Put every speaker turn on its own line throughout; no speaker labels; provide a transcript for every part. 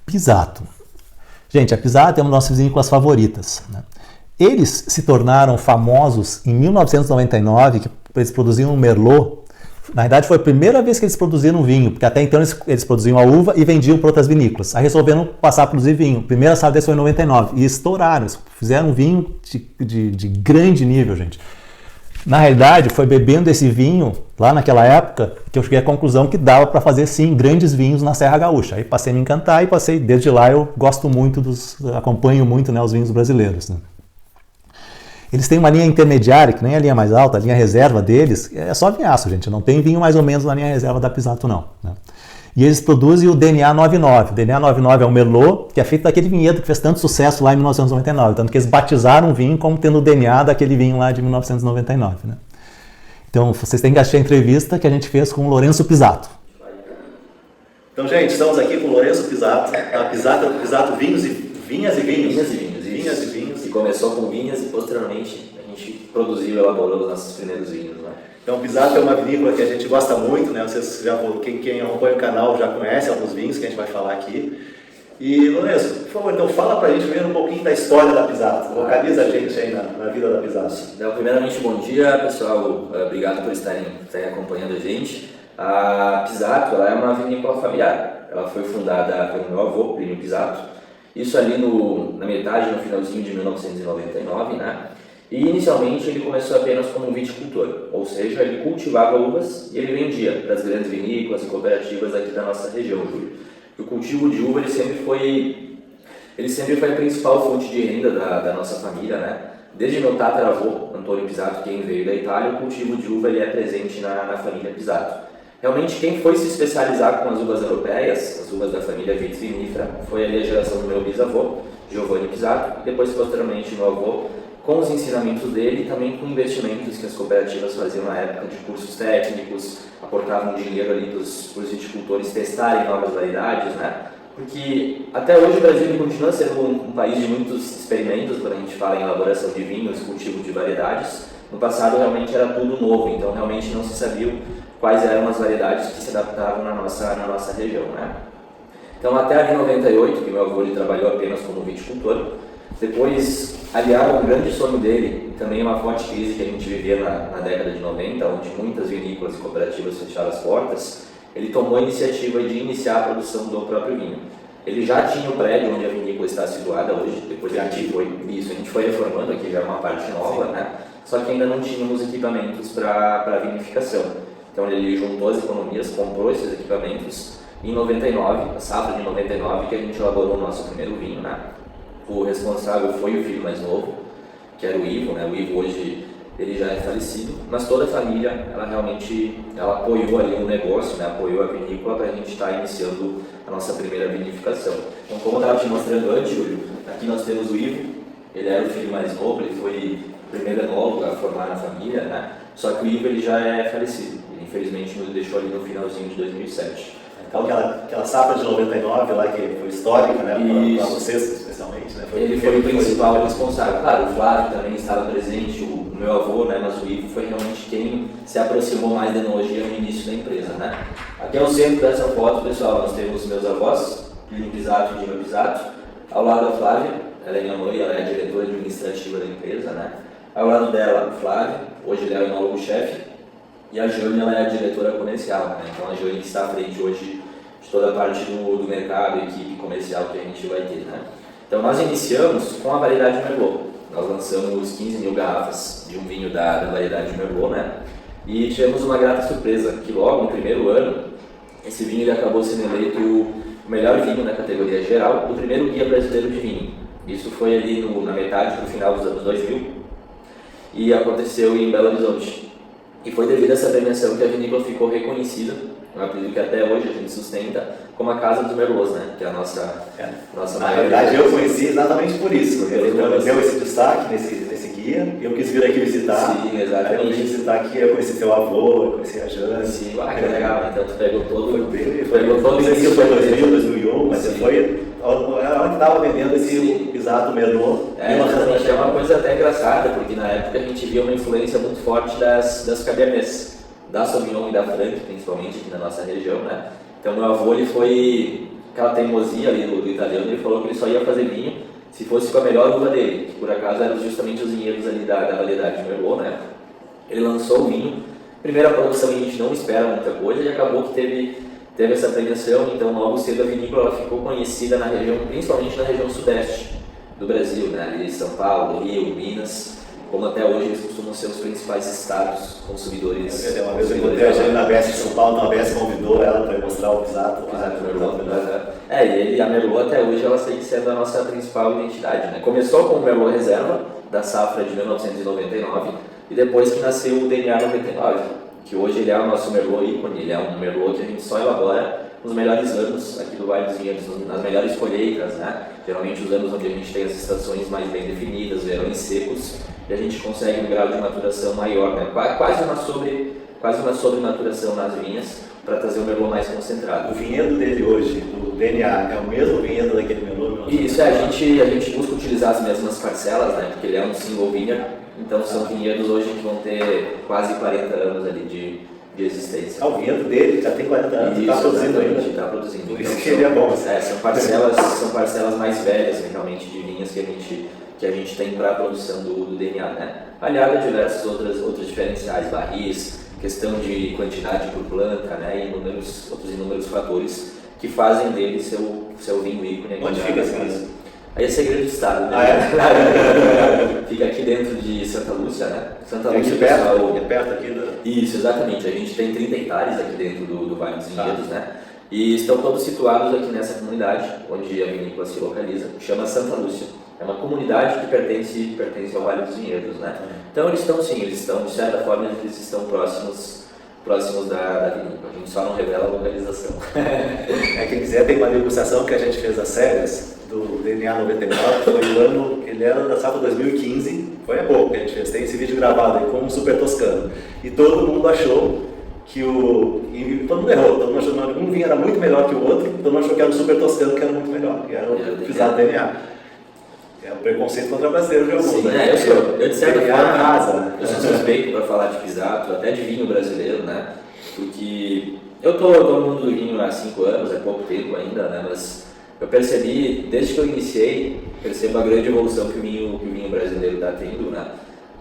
Pisato. Gente, a Pisato é uma das nossas vinícolas favoritas, né? Eles se tornaram famosos em 1999, que eles produziam um Merlot. Na verdade, foi a primeira vez que eles produziram vinho, porque até então eles produziam a uva e vendiam para outras vinícolas. Aí resolveram passar a produzir vinho. A primeira safra deles foi em 99 e estouraram. Eles fizeram um vinho de grande nível, gente. Na realidade, foi bebendo esse vinho, lá naquela época, que eu cheguei à conclusão que dava para fazer, sim, grandes vinhos na Serra Gaúcha. Aí passei a me encantar e desde lá eu gosto muito acompanho muito, né, os vinhos brasileiros, né? Eles têm uma linha intermediária, que nem a linha mais alta, a linha reserva deles, é só vinhaço, gente. Não tem vinho mais ou menos na linha reserva da Pisato, não, né? E eles produzem o DNA 99. O DNA 99 é um Merlot, que é feito daquele vinhedo que fez tanto sucesso lá em 1999. Tanto que eles batizaram o vinho como tendo o DNA daquele vinho lá de 1999, né? Então, vocês têm que assistir a entrevista que a gente fez com o Lourenço Pisato. Então, gente, estamos aqui com o Lourenço Pisato, da Pisato Vinhos e Vinhas e Vinhos.
Vinhas e vinhos. E começou com vinhas e posteriormente a gente produziu e elaborou os nossos primeiros vinhos, né?
Então, Pisato é uma vinícola que a gente gosta muito, né? Vocês quem acompanha o canal já conhece alguns vinhos que a gente vai falar aqui. E, Lourenço, por favor, então fala pra gente primeiro um pouquinho da história da Pisato. Localiza a gente aí na vida da Pisato.
Então, primeiramente, bom dia, pessoal. Obrigado por estarem acompanhando a gente. A Pisato, ela é uma vinícola familiar. Ela foi fundada pelo meu avô, Plínio Pisato. Isso ali na metade, no finalzinho de 1999, né? E inicialmente ele começou apenas como um viticultor, ou seja, ele cultivava uvas e ele vendia para as grandes vinícolas e cooperativas aqui da nossa região, Júlio. E o cultivo de uva ele sempre foi a principal fonte de renda da nossa família, né? Desde meu tataravô, Antônio Pisato, quem veio da Itália, o cultivo de uva ele é presente na família Pisato. Realmente quem foi se especializar com as uvas europeias, as uvas da família vitivinífera, foi ali a geração do meu bisavô, Giovanni Pisato, e depois posteriormente meu avô, com os ensinamentos dele e também com investimentos que as cooperativas faziam na época de cursos técnicos, aportavam dinheiro ali para os viticultores testarem novas variedades, né? Porque até hoje o Brasil continua sendo um país de muitos experimentos quando a gente fala em elaboração de vinhos, cultivo de variedades. No passado realmente era tudo novo, então realmente não se sabia quais eram as variedades que se adaptavam na nossa região, né? Então até ali em 98, que meu avô ele trabalhou apenas como viticultor, depois aliado um grande sonho dele, e também uma forte crise que a gente vivia na década de 90, onde muitas vinícolas e cooperativas fecharam as portas, ele tomou a iniciativa de iniciar a produção do próprio vinho. Ele já tinha o prédio onde a vinícola está situada hoje, depois a gente foi reformando, aqui já é uma parte nova, né? Só que ainda não tínhamos equipamentos para vinificação. Então ele juntou as economias, comprou esses equipamentos em 99, a safra de 99, que a gente elaborou o nosso primeiro vinho, né? O responsável foi o filho mais novo, que era o Ivo, né? O Ivo hoje ele já é falecido, mas toda a família, ela apoiou ali o negócio, né? Apoiou a vinícola para a gente estar iniciando a nossa primeira vinificação. Então, como eu estava te mostrando antes, Júlio, aqui nós temos o Ivo, ele era o filho mais novo, ele foi o primeiro enólogo a formar na família, né? Só que o Ivo ele já é falecido, ele infelizmente nos deixou ali no finalzinho de 2007.
Então aquela safra de 99 lá que foi histórica, né, para vocês especialmente, né?
Ele foi o principal responsável. Claro, o Flávio também estava presente, o meu avô, né, mas o Ivo foi realmente quem se aproximou mais da enologia no início da empresa, né? Aqui ao centro dessa foto, pessoal, nós temos meus avós, Plínio Pisato e Dima Pisato. Ao lado a Flávia, ela é minha mãe, ela é a diretora administrativa da empresa, né? Ao lado dela, o Flávio, hoje ele é o enólogo-chefe. E a Jane, ela é a diretora comercial, né? Então a Jane que está à frente hoje de toda a parte do mercado, equipe comercial que a gente vai ter, né? Então nós iniciamos com a variedade Merlot. Nós lançamos 15 mil garrafas de um vinho da variedade Merlot, né? E tivemos uma grata surpresa, que logo no primeiro ano, esse vinho ele acabou sendo eleito o melhor vinho na categoria geral do primeiro Guia Brasileiro de Vinho. Isso foi ali na metade para o final dos anos 2000 e aconteceu em Belo Horizonte. E foi devido a essa premiação que a vinícola ficou reconhecida, um apelido que até hoje a gente sustenta, como a Casa dos Merlots, né? Que é a nossa
Na realidade, eu conheci exatamente por isso. Ele deu esse destaque nesse guia, eu quis vir aqui visitar.
Sim, exatamente.
Aí eu vim visitar aqui, eu conheci seu avô, eu conheci a Jane.
Sim, que legal. Então tu pegou todo...
Não sei se foi em 2000, 2001, mas você foi onde estava vendendo esse Pisato Merlot.
É uma coisa até engraçada, porque na época a gente via uma influência muito forte das Cabernets, da Sauvignon e da Franc, principalmente aqui na nossa região, né? Então meu avô ele foi aquela teimosia ali do italiano, ele falou que ele só ia fazer vinho se fosse com a melhor uva dele, que por acaso eram justamente os vinhedos ali da variedade de Merlot, né? Ele lançou o vinho, primeira produção a gente não espera muita coisa e acabou que teve essa premiação, então logo cedo a vinícola ela ficou conhecida na região, principalmente na região sudeste do Brasil, né? Ali São Paulo, Rio, Minas, como até hoje eles costumam ser os principais estados consumidores.
Uma vez eu encontrei a Jane na Best de São Paulo, na Best convidou ela para mostrar o Pisato.
E a Merlot até hoje ela segue sendo a nossa principal identidade, né? Começou com o Merlot Reserva, da safra de 1999, e depois que nasceu o DNA 99, que hoje ele é o nosso Merlot ícone, ele é um Merlot que a gente só elabora nos melhores anos aqui do Vale dos Vinhedos, nas melhores colheitas, né? Geralmente os anos onde a gente tem as estações mais bem definidas, verões secos, e a gente consegue um grau de maturação maior, né? Quase uma sobrematuração nas vinhas, para trazer um Merlot mais concentrado.
O vinhedo dele hoje, o DNA, é o mesmo vinhedo daquele Merlot?
Isso, a gente busca utilizar as mesmas parcelas, né? Porque ele é um single vineyard, então são vinhedos hoje que vão ter quase 40 anos ali de existência.
O vinhedo dele já tem 40 anos e está produzindo ainda?
Está produzindo.
Por isso que ele é bom.
São parcelas mais velhas, realmente, de vinhas que a gente tem para a produção do DNA, né? Aliado a diversos outros diferenciais, barris, questão de quantidade por planta, né? E outros inúmeros fatores que fazem dele seu vinho ícone.
Onde fica esse vinho?
Aí é segredo de estado, né? Fica aqui dentro de Santa Lúcia, né? Santa Lúcia,
é perto aqui da...
Isso, exatamente. A gente tem 30 hectares aqui dentro do Vale dos Vinhedos, né? E estão todos situados aqui nessa comunidade, onde a vinícola se localiza, chama Santa Lúcia. É uma comunidade que pertence ao Vale dos Vinhedos, né? Então eles estão, de certa forma, eles estão próximos da vinícola. A gente só não revela a localização.
Quem quiser, tem uma negociação que a gente fez às cegas do DNA 99, foi o ano, ele era da safra 2015, foi há pouco que a gente fez, tem esse vídeo gravado aí com um super toscano. E todo mundo achou que e todo mundo errou, todo mundo achou que um vinho era muito melhor que o outro, todo mundo achou que era o super toscano que era muito melhor, que era o Pisato DNA. É o preconceito contra brasileiro de alguns,
sim,
né?
Eu de certa forma, eu sou suspeito para falar de Pisato, até de vinho brasileiro, né? Porque eu tô no mundo do vinho há 5 anos, é pouco tempo ainda, né? Mas eu percebi, desde que eu iniciei, percebo a grande evolução que o vinho brasileiro está tendo, né?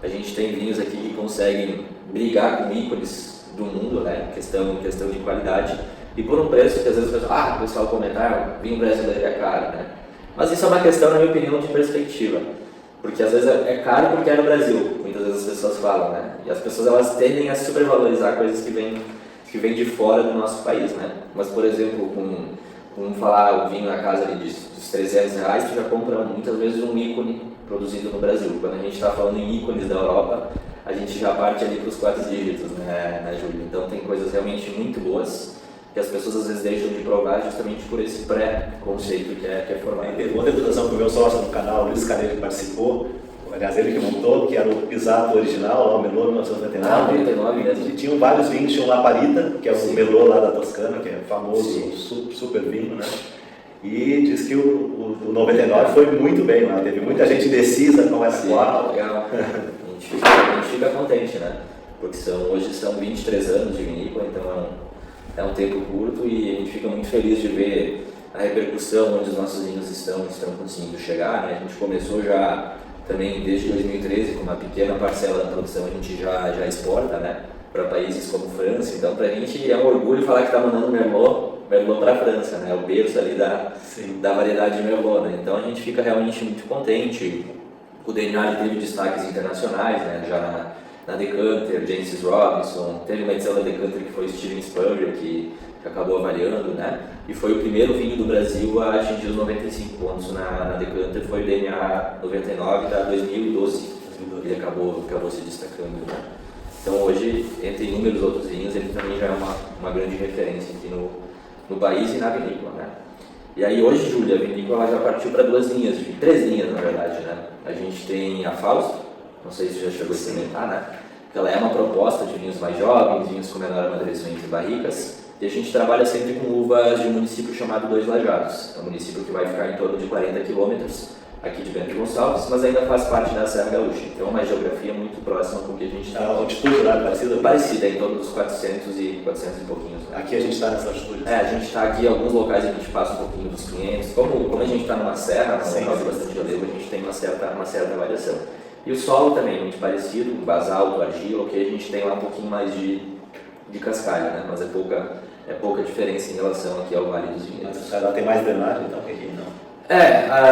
A gente tem vinhos aqui que conseguem brigar com ícones do mundo, né? Questão de qualidade, e por um preço que às vezes o pessoal comenta, vinho brasileiro é caro, né? Mas isso é uma questão, na minha opinião, de perspectiva, porque às vezes é caro porque é no Brasil, muitas vezes as pessoas falam, né? E as pessoas elas tendem a supervalorizar coisas que vêm de fora do nosso país, né? Mas, por exemplo, vamos falar o vinho na casa ali dos R$300, tu já compra muitas vezes um ícone produzido no Brasil. Quando a gente está falando em ícones da Europa, a gente já parte ali para os 4 dígitos, né, Júlio? Então tem coisas realmente muito boas que as pessoas às vezes deixam de provar justamente por esse pré-conceito que é formado.
Teve outra reputação que o meu sócio no canal, o Luiz Caneiro, que participou, aliás, ele que montou, que era o Pisato original, lá, o Merlot 1999.
99 mesmo.
E tinham vários vinhos, tinha o Laparita, que é o Merlot lá da Toscana, que é famoso, super vinho, né? E diz que o 99 foi muito bem lá, teve muita gente indecisa com essa qual.
Legal. A gente fica contente, né? Porque hoje são 23 anos de vinícola, então é um tempo curto e a gente fica muito feliz de ver a repercussão onde os nossos vinhos estão conseguindo chegar, né? A gente começou já também desde 2013 com uma pequena parcela da produção, a gente já exporta, né? Para países como França, então para a gente é um orgulho falar que está mandando Merlot para a França, né? O berço ali da variedade de Merlot, né? Então a gente fica realmente muito contente. O DNA teve destaques internacionais, né? Já na Decanter, James Robinson, teve uma edição da Decanter que foi Steven Spurrier, que acabou avaliando, né? E foi o primeiro vinho do Brasil a atingir os 95 pontos na Decanter, foi o DNA 99 da 2012. Ele acabou se destacando, né? Então hoje, entre inúmeros outros vinhos, ele também já é uma grande referência aqui no país e na vinícola, né? E aí hoje, Júlia, a vinícola já partiu para 3 linhas na verdade, né? A gente tem a Fausto, não sei se já chegou a experimentar, né? Ela é uma proposta de vinhos mais jovens, vinhos com menor amadurecimento em barricas, e a gente trabalha sempre com uvas de um município chamado Dois Lajados. É um município que vai ficar em torno de 40 quilômetros aqui de Bento Gonçalves, mas ainda faz parte da Serra Gaúcha. Então é uma geografia muito próxima com o que a gente tem.
A altitude lá é parecida?
Parecida, em torno dos 400 e pouquinhos. Né?
Aqui a gente está nessa altitude?
A gente está aqui em alguns locais a gente passa um pouquinho dos 500. Como a gente está numa serra, num local de bastante relevo, a gente tem uma certa variação. E o solo também é muito parecido, basalto, argila, que a gente tem lá um pouquinho mais de cascalho, né? Mas é pouca diferença em relação aqui ao Vale dos Vinhedos.
Mas lá tem mais drenagem, então, que aqui não?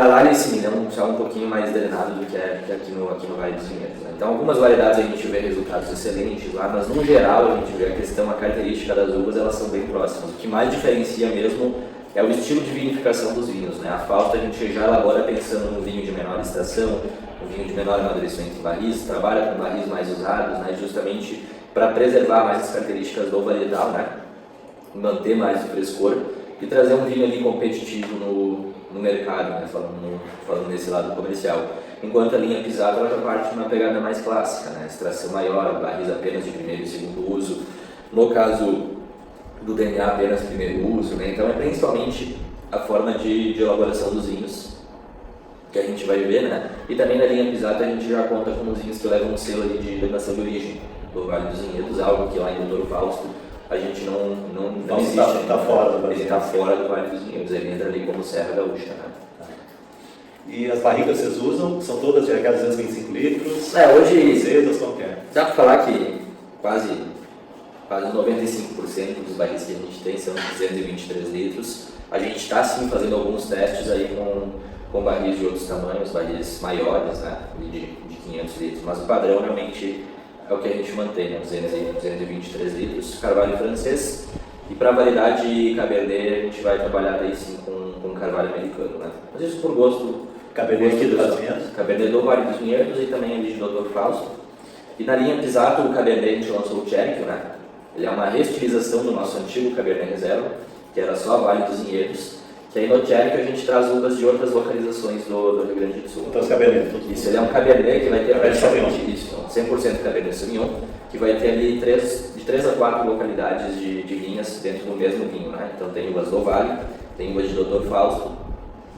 Lá nesse milhão é um pouquinho mais drenado do que aqui no Vale dos Vinhedos. Né? Então, algumas variedades a gente vê resultados excelentes lá, mas no geral a gente vê a característica das uvas, elas são bem próximas. O que mais diferencia mesmo é o estilo de vinificação dos vinhos. Né? A Fausta a gente já elabora pensando no vinho de menor estação, no vinho de menor amadurecimento em barris, trabalha com barris mais usados, né? Justamente para preservar mais as características do varietal, né? Manter mais o frescor e trazer um vinho ali competitivo no mercado, né? falando nesse lado comercial. Enquanto a linha Pisato ela já parte de uma pegada mais clássica, né? Extração maior, barris apenas de primeiro e segundo uso. No caso do DNA, apenas primeiro uso, né? Então é principalmente a forma de elaboração dos vinhos que a gente vai ver, né? E também na linha Pisato a gente já conta com os vinhos que levam um selo ali de denominação de origem do Vale dos Vinhedos, algo que lá em Doutor Fausto a gente não existe.
Está fora do Vale.
Ele está fora do Vale dos Vinhedos, ele entra ali como Serra Gaúcha, né?
E as barricas que vocês usam são todas de aquelas 225 litros?
Hoje
Cedas, como que é?
dá para falar que quase 95% dos barris que a gente tem são 223 litros. A gente está sim fazendo alguns testes aí com barris de outros tamanhos, barris maiores, né, de 500 litros, mas o padrão realmente é o que a gente mantém, né, 223 litros, carvalho francês, e para a variedade Cabernet a gente vai trabalhar daí sim com carvalho americano, né, mas isso por gosto.
Cabernet aqui do Vale dos Vinhedos?
Cabernet do Vale dos Vinhedos e também ali de Doutor Fausto. E na linha Pisato, o Cabernet a gente lançou o Cherokee, né, ele é uma reestilização do nosso antigo Cabernet Reserva, que era só Vale dos Vinhedos. Que aí no Cherokee a gente traz uvas de outras localizações do Rio Grande do Sul.
Então os Cabernet, tudo
isso, ele é um Cabernet que vai ter
praticamente
isso, 100% Cabernet Sauvignon, que vai ter ali de 3 a 4 localidades de linhas dentro do mesmo vinho, né? Então tem uvas do Vale, tem uvas de Doutor Fausto,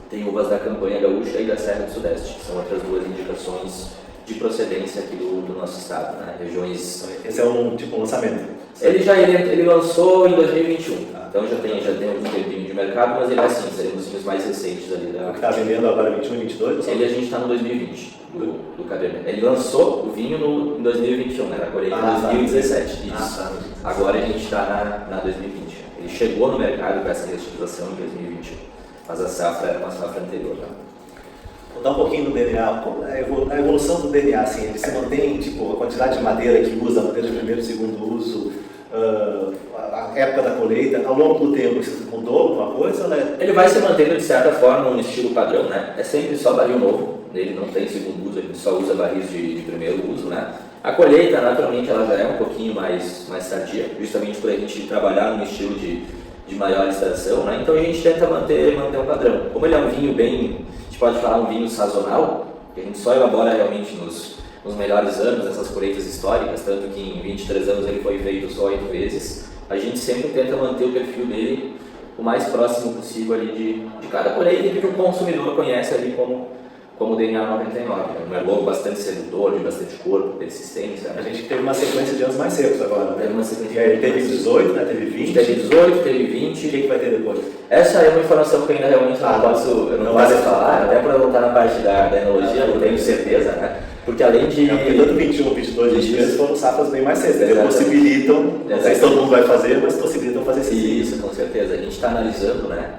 tem uvas da Campanha Gaúcha e da Serra do Sudeste, que são outras duas indicações de procedência aqui do nosso estado, né? Regiões...
Esse é um lançamento?
Ele lançou em 2021. Então já tem um tempinho de mercado, mas ele é assim, seremos os vinhos mais recentes ali da...
O que está vendendo agora 21 e 22?
Ele a gente está no 2020, do Cabernet. Ele lançou o vinho em 2021, né? Na colheita em 2017. Isso. Agora a gente está na 2020. Ele chegou no mercado com essa reestruturação em 2021, mas a safra era uma safra anterior. Né?
Vou dar um pouquinho do DNA. A evolução do DNA, assim, ele se mantém, tipo, a quantidade de madeira que usa, madeira de primeiro e segundo uso, a época da colheita, ao longo do tempo, isso mudou alguma coisa? Né?
Ele vai se mantendo de certa forma um estilo padrão, né? É sempre só barril novo, ele não tem segundo uso, ele só usa barris de primeiro uso, né? A colheita, naturalmente, ela já é um pouquinho mais tardia, justamente por a gente trabalhar num estilo de maior extração, né? Então a gente tenta manter um padrão. Como ele é um vinho bem, a gente pode falar um vinho sazonal, que a gente só elabora realmente nos melhores anos, essas colheitas históricas, tanto que em 23 anos ele foi feito só 8 vezes, a gente sempre tenta manter o perfil dele o mais próximo possível ali de cada colheita e que o consumidor conhece ali como o DNA 99. Um merlot bastante sedutor, de bastante corpo, persistência.
A gente teve uma sequência de anos mais secos agora.
Teve uma sequência
e aí teve 18, né? Teve 20.
Teve 18, teve 20.
O que vai ter depois?
Essa é uma informação que eu ainda realmente não posso falar, até para não estar na parte da enologia, não tenho certeza, né? Porque além de...
porque tanto 21, 22, 23 foram safras bem mais cedas, possibilitam, não sei se todo mundo vai fazer, mas possibilitam fazer
isso, com certeza. A gente está analisando, né?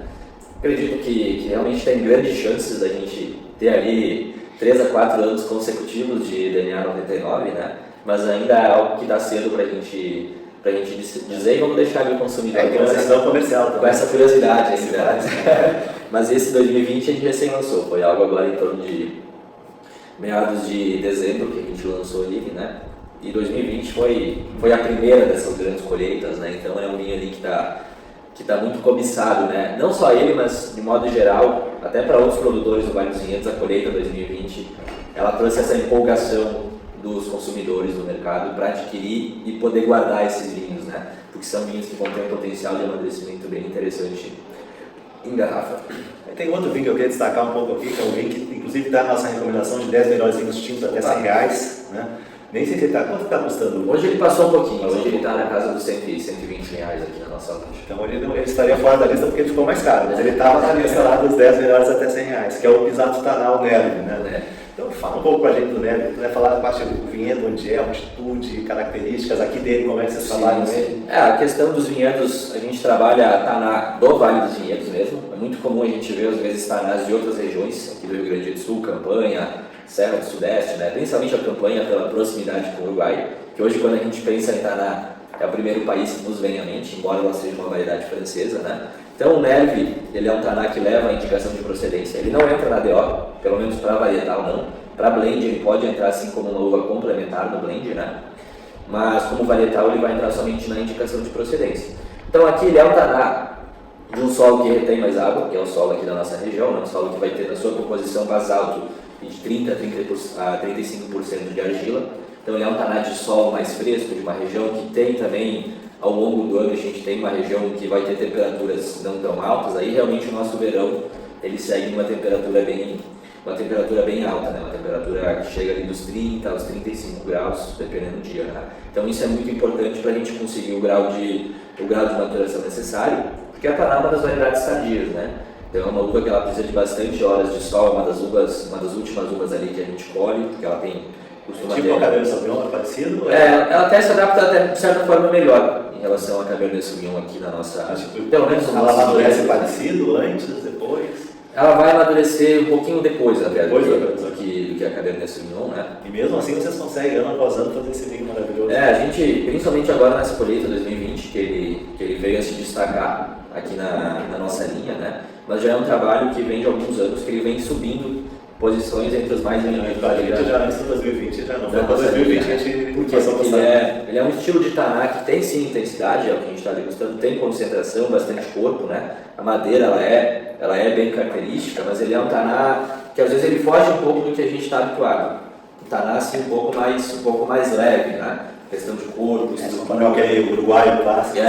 Acredito que realmente tem grandes chances da gente ter ali 3 a 4 anos consecutivos de DNA 99, né? Mas ainda é algo que dá cedo para a gente dizer e vamos deixar ali o consumidor
com essa decisão comercial também.
Com essa curiosidade ainda. Mas esse 2020 a gente recém lançou, foi algo agora em torno de meados de dezembro que a gente lançou ele, né? E 2020 foi a primeira dessas grandes colheitas, né? Então é um vinho ali que tá muito cobiçado, né? Não só ele, mas de modo geral, até para outros produtores do Vale dos Vinhedos, a colheita 2020, ela trouxe essa empolgação dos consumidores do mercado para adquirir e poder guardar esses vinhos, né? Porque são vinhos que vão ter um potencial de amadurecimento bem interessante em garrafa.
Tem outro vinho que eu queria destacar um pouco aqui, que é um vinho que inclusive está a nossa recomendação de 10 melhores vinhos tintos até R$100, né? Nem sei se ele está, quanto está custando?
Hoje ele passou um pouquinho, hoje ele está na casa dos 100, 120 reais aqui na nossa loja.
Então ele estaria fora da lista porque ele ficou mais caro, mas ele estava na lista lá dos 10 melhores até R$100, que é o Pisato Tanal Nervi, né? Então fala um pouco com a gente do Nervi, tu vai falar da parte do vinhedo, onde é, altitude, características aqui dele, como é que vocês trabalham ele?
A questão dos vinhedos, a gente trabalha Taná do Vale dos Vinhedos mesmo, é muito comum a gente ver às vezes Tanás de outras regiões, aqui do Rio Grande do Sul, Campanha, Serra do Sudeste, né? Principalmente a Campanha pela proximidade com o Uruguai, que hoje quando a gente pensa em Taná é o primeiro país que nos vem à mente, embora ela seja uma variedade francesa, né? Então o Nervi, ele é um Taná que leva a indicação de procedência, ele não entra na DO, pelo menos para varietal não, para blend ele pode entrar assim como uma uva complementar no blend, né? Mas como varietal ele vai entrar somente na indicação de procedência. Então aqui ele é um Taná de um solo que retém mais água, que é o solo aqui da nossa região, né? Um solo que vai ter na sua composição basalto de 30 a 35% de argila. Então ele é um Taná de solo mais fresco, de uma região que tem também, ao longo do ano a gente tem uma região que vai ter temperaturas não tão altas, aí realmente o nosso verão ele segue uma temperatura bem alta, né? Uma temperatura que chega ali dos 30 aos 35 graus, dependendo do dia, né? Então isso é muito importante para a gente conseguir o grau de maturação necessário, porque a Taná é uma das variedades tardias, né? Então é uma uva que ela precisa de bastante horas de sol, uma das últimas uvas ali que a gente colhe, porque ela costuma
tipo
ter...
a Cabernet Sauvignon, é parecido?
Ela até se adapta até, de certa forma melhor em relação a Cabernet Sauvignon aqui na nossa...
Pelo menos ela amadurece parecido, antes, depois?
Ela vai amadurecer um pouquinho depois até do que a Cabernet Sauvignon, né?
E mesmo assim vocês conseguem, ano após ano, fazer esse vinho maravilhoso?
A gente, principalmente agora nessa colheita 2020, que ele veio a se destacar aqui na nossa linha, né? Mas já é um trabalho que vem de alguns anos, que ele vem subindo posições entre os mais vendidos.
A gente já antes de 2020, já não. Para 2020 a gente
porque ele é um estilo de Taná que tem sim intensidade, é o que a gente está degustando, tem concentração, bastante corpo, né? A madeira ela é bem característica, mas ele é um Taná que às vezes ele foge um pouco do que a gente está habituado. Um Taná assim um pouco mais leve, né? Questão de corpo,
estilo que é o uruguaio clássico.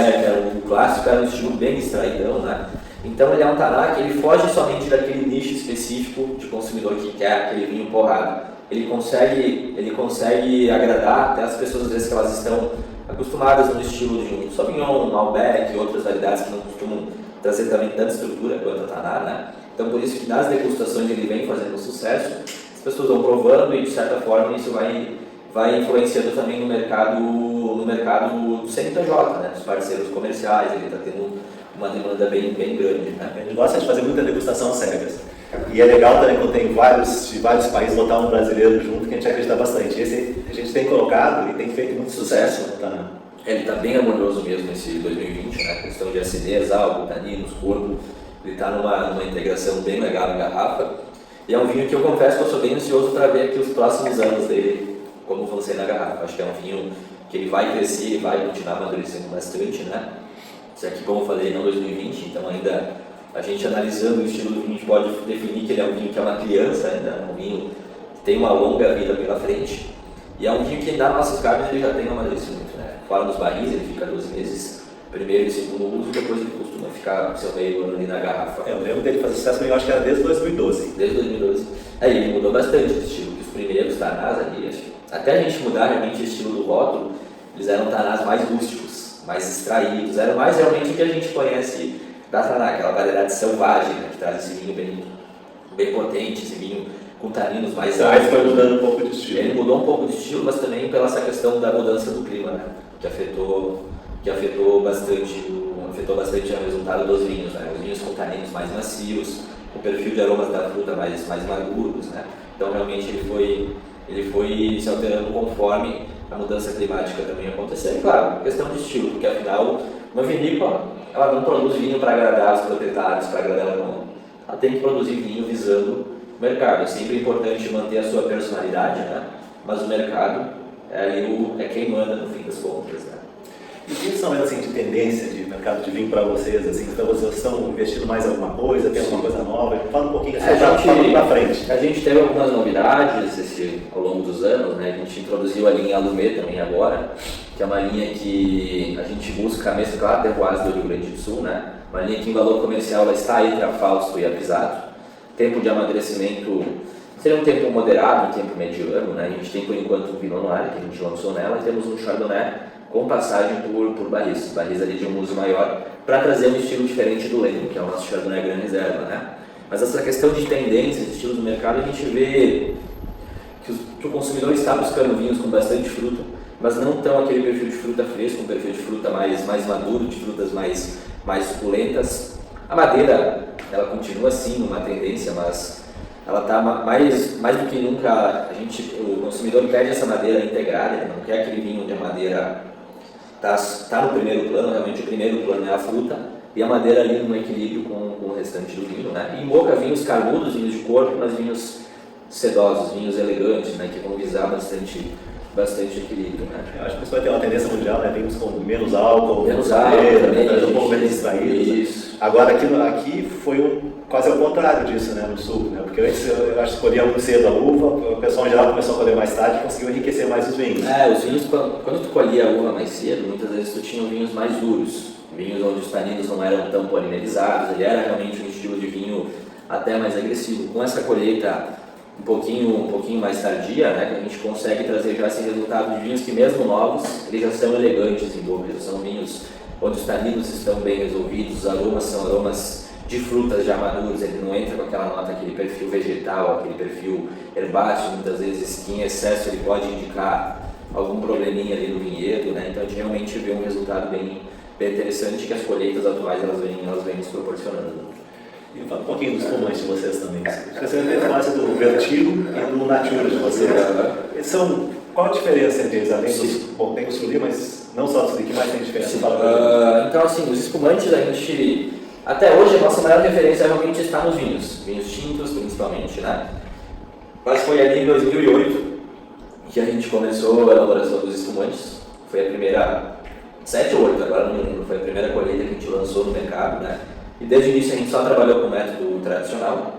O clássico era um estilo bem extraidão, né? Então ele é um Taná que ele foge somente daquele nicho específico de consumidor que quer aquele vinho porrado. Ele consegue agradar até as pessoas às vezes que elas estão acostumadas no estilo de um Sauvignon, um Malbec e outras variedades que não costumam trazer também tanta estrutura quanto a Taná, né? Então por isso que nas degustações ele vem fazendo sucesso, as pessoas vão provando e de certa forma isso vai influenciando também no mercado do CNPJ, né? Dos parceiros comerciais, ele está tendo uma demanda bem grande, né?
A gente gosta de fazer muita degustação às cegas. E é legal também quando tem de vários países botar um brasileiro junto, que a gente acredita bastante. Esse a gente tem colocado e tem feito muito sucesso. Tá?
Ele está bem amoroso mesmo esse 2020, né? A questão de acidez, álcool, taninos, corpo. Ele está numa integração bem legal em garrafa. E é um vinho que eu confesso que eu sou bem ansioso para ver aqui os próximos anos dele, como vão ser na garrafa. Acho que é um vinho que ele vai crescer e vai continuar amadurecendo bastante, né? Isso aqui, como eu falei, não 2020, então ainda a gente analisando o estilo do vinho, a gente pode definir que ele é um vinho que é uma criança ainda, um vinho que tem uma longa vida pela frente, e é um vinho que nas nossas carnes ele já tem um amadurecimento, né? Fora dos barris, ele fica 12 meses, primeiro e segundo uso, depois ele costuma ficar seu meio ano ali na garrafa.
Eu lembro dele fazer sucesso, eu acho que era desde 2012.
Desde 2012. Aí ele mudou bastante o estilo, que os primeiros Tanás ali, até a gente mudar realmente o estilo do rótulo, eles eram Tanás mais rústicos, mais extraídos, era mais realmente o que a gente conhece da Taná, aquela variedade selvagem, né, que traz esse vinho bem potente, esse vinho com taninos mais
altos. Foi mudando um pouco de estilo.
Ele mudou um pouco de estilo, mas também pela essa questão da mudança do clima, né, que afetou bastante o resultado dos vinhos, né, os vinhos com taninos mais macios, o perfil de aromas da fruta mais maduros, né, então realmente ele foi se alterando conforme a mudança climática também aconteceu. E claro, questão de estilo, porque afinal uma vinícola ela não produz vinho para agradar os proprietários, para agradar o dono. Ela tem que produzir vinho visando o mercado. É sempre importante manter a sua personalidade, né? Mas o mercado é quem manda no fim das contas, né?
E que são assim de tendência de mercado de vinho para vocês? Assim, então vocês estão investindo mais em alguma coisa, tem alguma coisa nova? Fala um pouquinho assim, falando para frente.
A gente teve algumas novidades ao longo dos anos, né? A gente introduziu a linha Alumê também agora, que é uma linha que a gente busca mesclar terroirs do Rio Grande do Sul, né? Uma linha que em valor comercial ela está entre a Fausto e a Pisato. Tempo de amadurecimento Seria um tempo moderado, um tempo mediano, né? A gente tem por enquanto um Pinot Noir, que a gente lançou nela, e temos um Chardonnay com passagem por barris ali de um uso maior, para trazer um estilo diferente do Leno, que é o nosso Chardonnay Gran Reserva, né? Mas essa questão de tendências, de estilos do mercado, a gente vê que o consumidor está buscando vinhos com bastante fruta, mas não tão aquele perfil de fruta fresca, um perfil de fruta mais maduro, de frutas mais suculentas. A madeira, ela continua sim numa tendência, mas ela está mais do que nunca, o consumidor pede essa madeira integrada, ele não quer aquele vinho onde a madeira está no primeiro plano, realmente o primeiro plano é a fruta, e a madeira ali no equilíbrio com o restante do vinho, né? E em boca, vinhos carnudos, vinhos de corpo, mas vinhos sedosos, vinhos elegantes, né? Que vão visar bastante equilíbrio, né?
Eu acho que isso vai ter uma tendência mundial, né? Vinhos com menos álcool,
também,
um pouco menos extraídos.
Isso.
Agora aqui foi quase ao contrário disso, né? No sul, né? Porque antes eu acho que escolhia muito cedo a uva, o pessoal em geral começou a colher mais tarde e conseguiu enriquecer mais os vinhos.
Os vinhos, quando tu colhia a uva mais cedo, muitas vezes tu tinha vinhos mais duros, vinhos onde os taninos não eram tão polimerizados, ele era realmente um estilo de vinho até mais agressivo. Com essa colheita um pouquinho mais tardia, né, que a gente consegue trazer já esse resultado de vinhos que mesmo novos, eles já são elegantes em boca, eles são vinhos onde os taninos estão bem resolvidos, os aromas são aromas de frutas já maduras, ele não entra com aquela nota, aquele perfil vegetal, aquele perfil herbáceo, muitas vezes que em excesso ele pode indicar algum probleminha ali no vinhedo, né? Então a gente realmente vê um resultado bem interessante que as colheitas atuais elas vêm nos proporcionando.
E fala um pouquinho dos espumantes de vocês também. Você vai ter fase do Vertigo e do Natura de vocês. Qual a diferença entre eles? Além tem o Sully, mas não só o Sully, que mais tem diferença?
Então assim, os espumantes a gente, até hoje a nossa maior referência realmente está nos vinhos tintos principalmente, né? Mas foi ali em 2008 que a gente começou a elaboração dos espumantes. Foi a primeira, 7 ou 8, agora não me lembro, foi a primeira colheita que a gente lançou no mercado, né? E desde o início a gente só trabalhou com o método tradicional.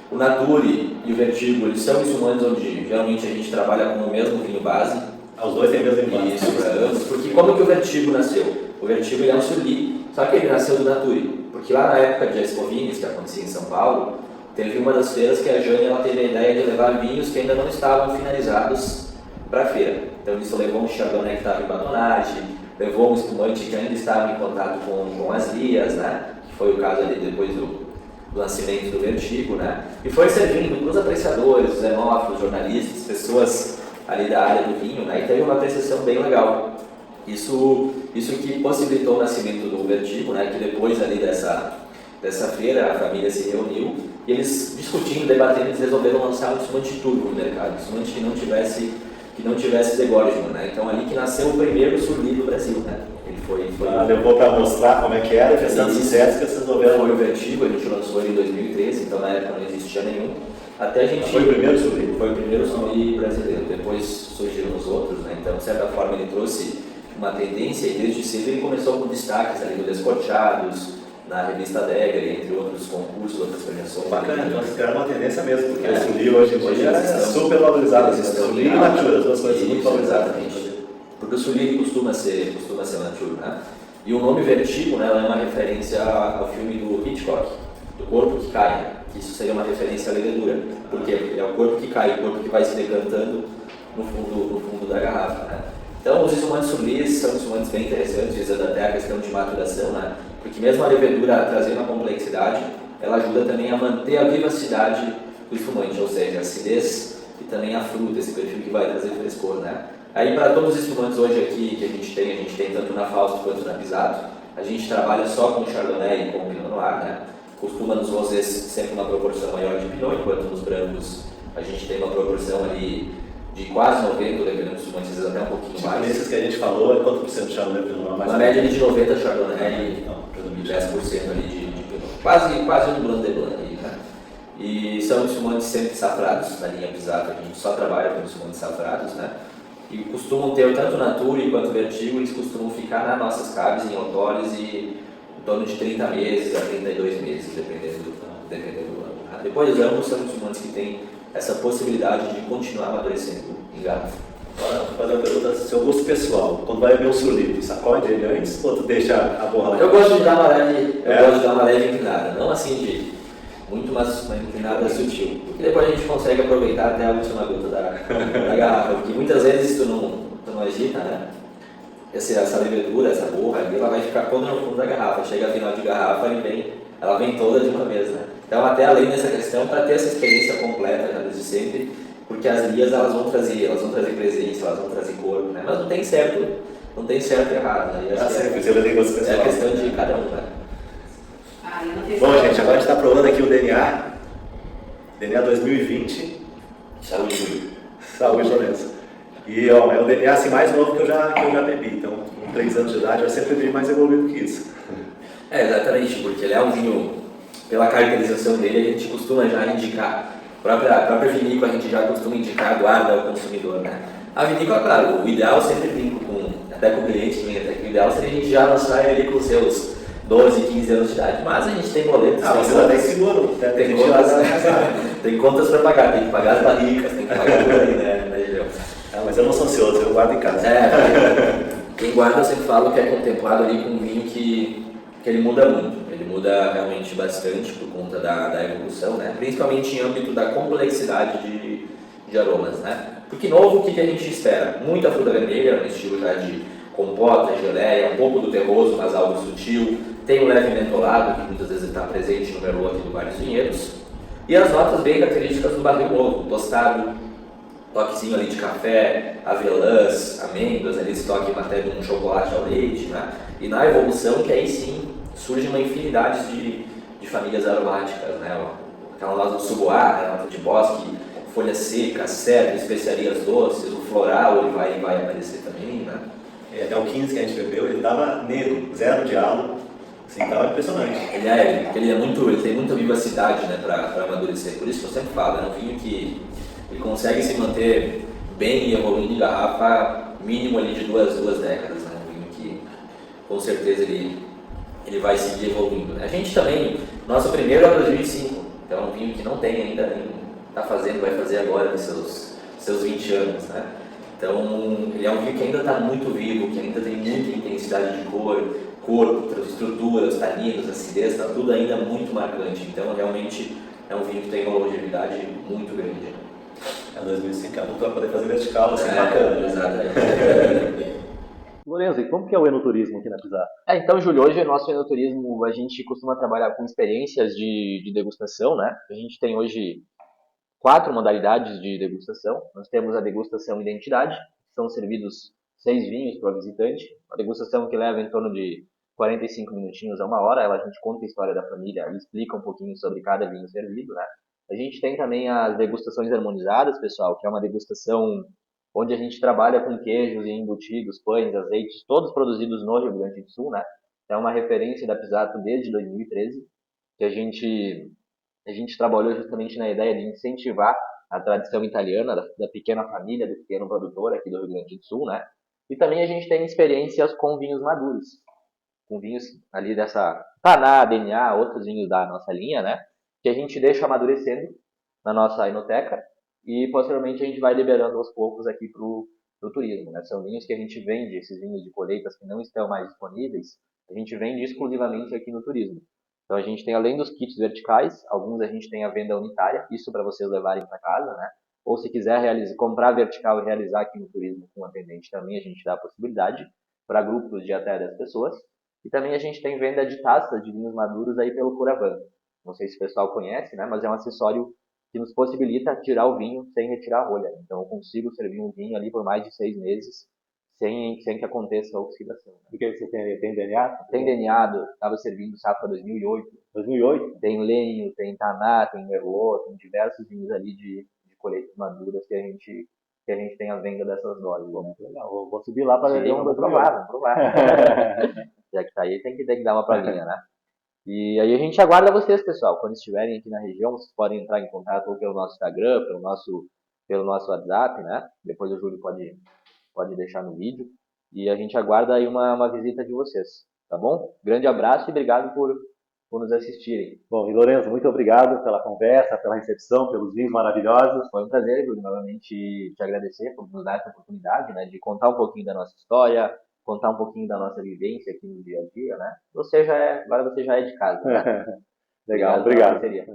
O Nature e o Vertigo, eles são espumantes onde geralmente a gente trabalha com o mesmo vinho base.
Os dois têm o mesmo vinho base.
Isso, para ambos. Porque como que o Vertigo nasceu? O Vertigo ele é um Sully, só que ele nasceu do Nature. Porque lá na época de Expo Vines, que acontecia em São Paulo, teve uma das feiras que a Jane ela teve a ideia de levar vinhos que ainda não estavam finalizados para a feira. Então isso levou um Chardonnay que estava em batonagem, levou um espumante que ainda estava em contato com as lias, né? Foi o caso ali depois do nascimento do Vertigo, né? E foi servindo para os apreciadores, os enófilos, jornalistas, pessoas ali da área do vinho, né? E teve uma apreciação bem legal. Isso que possibilitou o nascimento do Vertigo, né? Que depois ali dessa feira a família se reuniu e eles discutindo, debatendo, eles resolveram lançar um espumante turbo no mercado, um espumante que não tivesse degorgement, né? Então ali que nasceu o primeiro Sully do Brasil, né? Ele foi
levou para mostrar como é que era, fez tanto sucesso que vocês resolveram.
Foi o Vertigo, a gente lançou ele em 2013, então na época não existia nenhum. Até a gente
foi o primeiro Sully?
Foi o primeiro Sully brasileiro, depois surgiram os outros, né? Então de certa forma ele trouxe uma tendência e desde cedo ele começou com destaques ali no Descorteados, na revista Degger, entre outros concursos, outras premiações.
Bacana, então vocês criaram uma tendência mesmo, porque o Sully hoje em dia é super valorizado. Sully e Natura, as duas coisas muito valorizadas.
Exatamente. Porque o Sully costuma ser Natura, né? E o nome Vertigo, né, é uma referência ao filme do Hitchcock, do corpo que cai, né? Que isso seria uma referência à levedura. Por quê? Porque é o corpo que cai, o corpo que vai se decantando no fundo da garrafa, né? Então, os espumantes Sully são espumantes bem interessantes, visando até a questão de maturação, né? Porque mesmo a levedura trazendo a complexidade, ela ajuda também a manter a vivacidade do espumante, ou seja, a acidez e também a fruta, esse perfil que vai trazer frescor, né? Aí, para todos os espumantes hoje aqui que a gente tem tanto na Fausto quanto na Pisato, a gente trabalha só com Chardonnay e com Pinot Noir, né? Costuma nos rosés sempre uma proporção maior de Pinot, enquanto nos brancos a gente tem uma proporção ali de quase 90, dependendo dos espumantes, às vezes até um pouquinho mais.
Esses que a gente falou, é quanto por cento de Chardonnay e Pinot Noir?
Uma média de 90 Chardonnay e 10% ali de Pinot. Quase um Blanc de Blanc aí, né? E são espumantes sempre safrados, na linha Pisato, a gente só trabalha com espumantes safrados, né? E costumam ter tanto Nature quanto Vertigo, eles costumam ficar nas nossas caves em autores e em torno de 30 meses a 32 meses, dependendo do ano. Depois, ambos são espumantes que têm essa possibilidade de continuar amadurecendo em garrafa.
Agora, vou fazer uma pergunta, seu gosto pessoal, quando vai ver um Sully, tu sacode ele antes ou tu deixa a borra lá?
Eu gosto de dar uma leve inclinada, não assim muito mais uma inclinada sutil. Porque depois a gente consegue aproveitar até a última gota da garrafa, porque muitas vezes tu não agita, né? Essa levedura, essa borra ali, ela vai ficar toda no fundo da garrafa. Chega a final de garrafa e ela vem toda de uma vez, né? Então, até além dessa questão, para ter essa experiência completa, já desde sempre, porque as guias elas vão trazer presença, elas vão trazer corpo, né? Mas não tem certo e errado, né? É a questão de cada um, né?
Bom, gente, agora a gente está provando aqui o DNA 2020.
Saúde.
Saúde, Lourenço. E ó, é o DNA assim, mais novo que eu já bebi. Então, com 3 anos de idade, eu sempre bebi mais evoluído que isso.
Exatamente, porque ele é um vinho, pela caracterização dele, a gente costuma já indicar, a própria vinícola a gente já costuma indicar, guarda ao consumidor, né? A vinícola, claro, o ideal sempre brinco até com o cliente que vem até aqui, o ideal seria a gente já lançar ele com seus 12, 15 anos de idade, mas a gente tem boletos,
você até seguro,
tem contas para pagar, tem que pagar as barricas, tem que pagar tudo aí, né?
Mas eu não sou ansioso, eu guardo em casa.
Quem guarda eu sempre falo que é contemplado ali com um vinho que ele muda muito, ele muda realmente bastante por conta da evolução, né? Principalmente em âmbito da complexidade de aromas, né? Porque novo, o que a gente espera? Muita fruta vermelha, no estilo já de compota, geleia, um pouco do terroso, mas algo sutil, tem um leve mentolado, que muitas vezes está presente no Merlot aqui do Vários Vinhedos, e as notas bem características do barril novo, tostado, toquezinho ali de café, avelãs, amêndoas, ali esse toque até de um chocolate ao leite, né? E na evolução, que aí sim surge uma infinidade de famílias aromáticas, né? Aquela nota do suboá, né? Nota de bosque, folha seca, cedro, especiarias doces, o floral ele vai aparecer também, né?
Até o 15 que a gente bebeu, ele estava negro, zero diálogo, assim, estava impressionante.
Ele tem muita vivacidade, né, para amadurecer, por isso que eu sempre falo, é um vinho que ele consegue se manter bem e evoluindo em garrafa mínimo ali de duas décadas, né? Um vinho que com certeza ele vai seguir evoluindo. A gente também, nosso primeiro é 2005, então é um vinho que não tem ainda, vai fazer agora nos seus 20 anos, né? Então ele é um vinho que ainda está muito vivo, que ainda tem muita intensidade de corpo, estruturas, taninos, acidez, está tudo ainda muito marcante. Então realmente é um vinho que tem uma longevidade muito grande.
2005 adulto vai poder fazer vertical, assim, bacana.
Exatamente.
Lourenço, e como que é o enoturismo aqui na Pisato?
Então, Júlio, hoje o nosso enoturismo, a gente costuma trabalhar com experiências de degustação, né? A gente tem hoje 4 modalidades de degustação. Nós temos a degustação identidade, são servidos 6 vinhos para o visitante, uma degustação que leva em torno de 45 minutinhos a 1 hora, a gente conta a história da família e explica um pouquinho sobre cada vinho servido, né? A gente tem também as degustações harmonizadas, pessoal, que é uma degustação onde a gente trabalha com queijos e embutidos, pães, azeites, todos produzidos no Rio Grande do Sul, né? É uma referência da Pisato desde 2013, que a gente trabalhou justamente na ideia de incentivar a tradição italiana, da pequena família, do pequeno produtor aqui do Rio Grande do Sul, né? E também a gente tem experiências com vinhos maduros, com vinhos ali dessa Taná, DNA, outros vinhos da nossa linha, né? Que a gente deixa amadurecendo na nossa enoteca e posteriormente a gente vai liberando aos poucos aqui pro turismo, né? São vinhos que a gente vende, esses vinhos de colheitas que não estão mais disponíveis, a gente vende exclusivamente aqui no turismo. Então a gente tem, além dos kits verticais, alguns a gente tem a venda unitária, isso para vocês levarem para casa, né? Ou se quiser comprar vertical e realizar aqui no turismo com um atendente também, a gente dá a possibilidade para grupos de até 10 pessoas. E também a gente tem venda de taças de vinhos maduros aí pelo Curavan. Não sei se o pessoal conhece, né? Mas é um acessório que nos possibilita tirar o vinho sem retirar a rolha. Então eu consigo servir um vinho ali por mais de 6 meses sem que aconteça a oxidação.
Porque você tem DNA?
Tem DNA, estava servindo safra 2008.
2008?
Tem lenho, tem taná, tem merlot, tem diversos vinhos ali de colheitas maduras que a gente tem a venda dessas doses.
Muito legal, vou subir lá para ver
vamos provar. Já que tá aí, tem que dar uma provinha, né? E aí a gente aguarda vocês, pessoal. Quando estiverem aqui na região, vocês podem entrar em contato ou pelo nosso Instagram, pelo nosso WhatsApp, né? Depois o Júlio pode deixar no vídeo. E a gente aguarda aí uma visita de vocês, tá bom? Grande abraço e obrigado por nos assistirem.
Bom, e Lourenço, muito obrigado pela conversa, pela recepção, pelos vinhos maravilhosos.
Foi um prazer, Júlio, novamente te agradecer por nos dar essa oportunidade, né? De contar um pouquinho da nossa história, contar um pouquinho da nossa vivência aqui no dia a dia, né? Agora você já é de casa, né?
Legal,
pela
obrigado.
parceria.